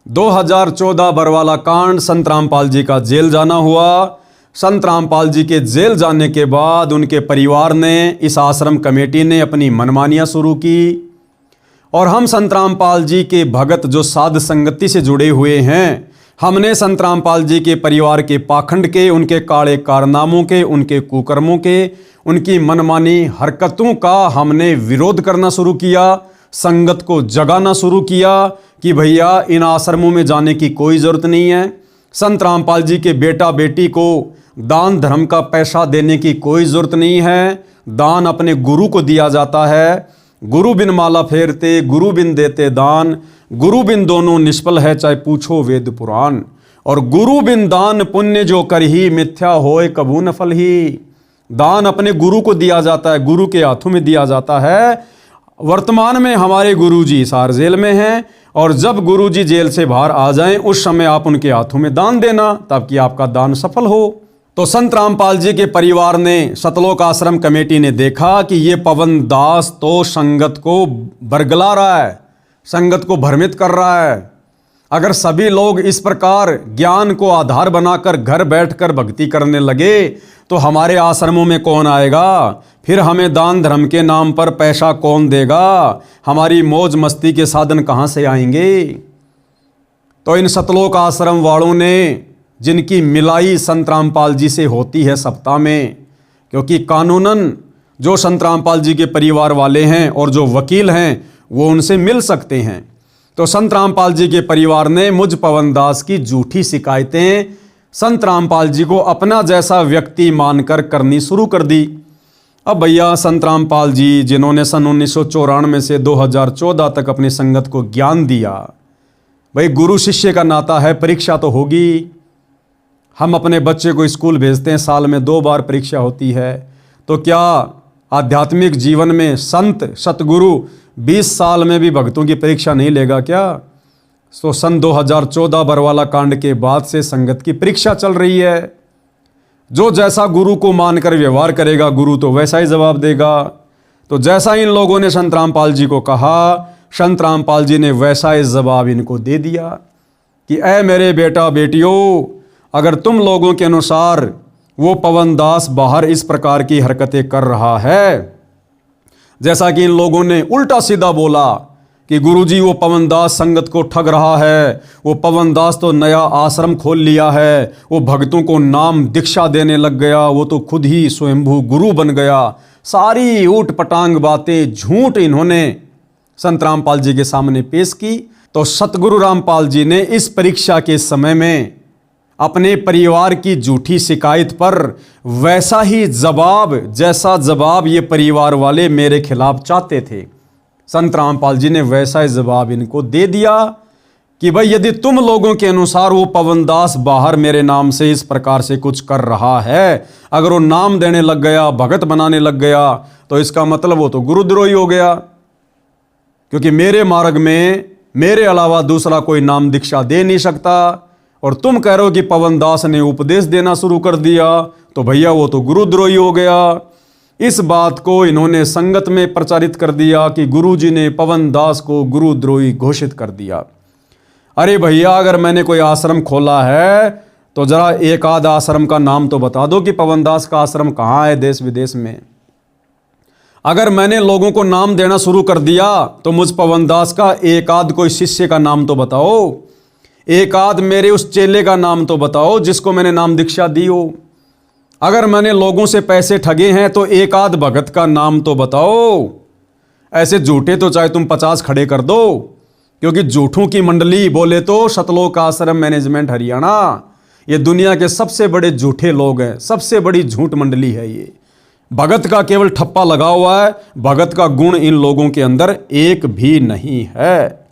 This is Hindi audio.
2014 बरवाला कांड, संत रामपाल जी का जेल जाना हुआ। संत रामपाल जी के जेल जाने के बाद उनके परिवार ने, इस आश्रम कमेटी ने अपनी मनमानियां शुरू की और हम संत रामपाल जी के भगत जो साध संगति से जुड़े हुए हैं, हमने संत रामपाल जी के परिवार के पाखंड के, उनके काले कारनामों के, उनके कुकर्मों के, उनकी मनमानी हरकतों का हमने विरोध करना शुरू किया। संगत को जगाना शुरू किया कि भैया इन आश्रमों में जाने की कोई ज़रूरत नहीं है। संत रामपाल जी के बेटा बेटी को दान धर्म का पैसा देने की कोई ज़रूरत नहीं है। दान अपने गुरु को दिया जाता है। गुरु बिन माला फेरते, गुरु बिन देते दान, गुरु बिन दोनों निष्फल है, चाहे पूछो वेद पुराण। और गुरु बिन दान पुण्य जो कर ही, मिथ्या होए कबू न फल ही। दान अपने गुरु को दिया जाता है, गुरु के हाथों में दिया जाता है। वर्तमान में हमारे गुरुजी हिसार जेल में हैं और जब गुरुजी जेल से बाहर आ जाएं, उस समय आप उनके हाथों में दान देना, ताकि आपका दान सफल हो। तो संत रामपाल जी के परिवार ने, सतलोक आश्रम कमेटी ने देखा कि ये पवन दास तो संगत को बरगला रहा है, संगत को भ्रमित कर रहा है। अगर सभी लोग इस प्रकार ज्ञान को आधार बनाकर घर बैठकर भक्ति करने लगे तो हमारे आश्रमों में कौन आएगा? फिर हमें दान धर्म के नाम पर पैसा कौन देगा? हमारी मौज मस्ती के साधन कहाँ से आएंगे? तो इन सतलोक आश्रम वालों ने, जिनकी मिलाई संत रामपाल जी से होती है सप्ताह में, क्योंकि कानूनन जो संत रामपाल जी के परिवार वाले हैं और जो वकील हैं वो उनसे मिल सकते हैं, तो संत रामपाल जी के परिवार ने मुझ पवन दास की झूठी शिकायतें संत रामपाल जी को अपना जैसा व्यक्ति मानकर करनी शुरू कर दी। अब भैया संत रामपाल जी, जिन्होंने सन 1994 से 2014 तक अपनी संगत को ज्ञान दिया, भाई गुरु शिष्य का नाता है, परीक्षा तो होगी। हम अपने बच्चे को स्कूल भेजते हैं, साल में 2 बार परीक्षा होती है। तो क्या आध्यात्मिक जीवन में संत सतगुरु 20 साल में भी भक्तों की परीक्षा नहीं लेगा क्या? तो सन 2014 बरवाला कांड के बाद से संगत की परीक्षा चल रही है। जो जैसा गुरु को मानकर व्यवहार करेगा, गुरु तो वैसा ही जवाब देगा। तो जैसा इन लोगों ने संत रामपाल जी को कहा, संत रामपाल जी ने वैसा ही जवाब इनको दे दिया कि ऐ मेरे बेटा बेटियों, अगर तुम लोगों के अनुसार वो पवन दास बाहर इस प्रकार की हरकतें कर रहा है, जैसा कि इन लोगों ने उल्टा सीधा बोला कि गुरुजी वो पवन दास संगत को ठग रहा है, वो पवन दास तो नया आश्रम खोल लिया है, वो भक्तों को नाम दीक्षा देने लग गया, वो तो खुद ही स्वयंभू गुरु बन गया। सारी ऊट पटांग बातें, झूठ इन्होंने संत रामपाल जी के सामने पेश की। तो सतगुरु रामपाल जी ने इस परीक्षा के समय में अपने परिवार की झूठी शिकायत पर वैसा ही जवाब, जैसा जवाब ये परिवार वाले मेरे खिलाफ चाहते थे, संत रामपाल जी ने वैसा ही जवाब इनको दे दिया कि भाई यदि तुम लोगों के अनुसार वो पवन दास बाहर मेरे नाम से इस प्रकार से कुछ कर रहा है, अगर वो नाम देने लग गया, भगत बनाने लग गया, तो इसका मतलब वो तो गुरुद्रोही हो गया। क्योंकि मेरे मार्ग में मेरे अलावा दूसरा कोई नाम दीक्षा दे नहीं सकता। और तुम कह रहे हो कि पवन दास ने उपदेश देना शुरू कर दिया, तो भैया वो तो गुरुद्रोही हो गया। इस बात को इन्होंने संगत में प्रचारित कर दिया कि गुरुजी ने पवन दास को गुरुद्रोही घोषित कर दिया। अरे भैया, अगर मैंने कोई आश्रम खोला है तो जरा एक आध आश्रम का नाम तो बता दो कि पवन दास का आश्रम कहाँ है देश विदेश में। अगर मैंने लोगों को नाम देना शुरू कर दिया तो मुझ पवन दास का एक आध कोई शिष्य का नाम तो बताओ, एक आध मेरे उस चेले का नाम तो बताओ जिसको मैंने नाम दीक्षा दी हो। अगर मैंने लोगों से पैसे ठगे हैं तो एक आध भगत का नाम तो बताओ। ऐसे झूठे तो चाहे तुम 50 खड़े कर दो, क्योंकि झूठों की मंडली बोले तो सतलोक आश्रम मैनेजमेंट हरियाणा, ये दुनिया के सबसे बड़े झूठे लोग हैं, सबसे बड़ी झूठ मंडली है ये। भगत का केवल ठप्पा लगा हुआ है, भगत का गुण इन लोगों के अंदर एक भी नहीं है।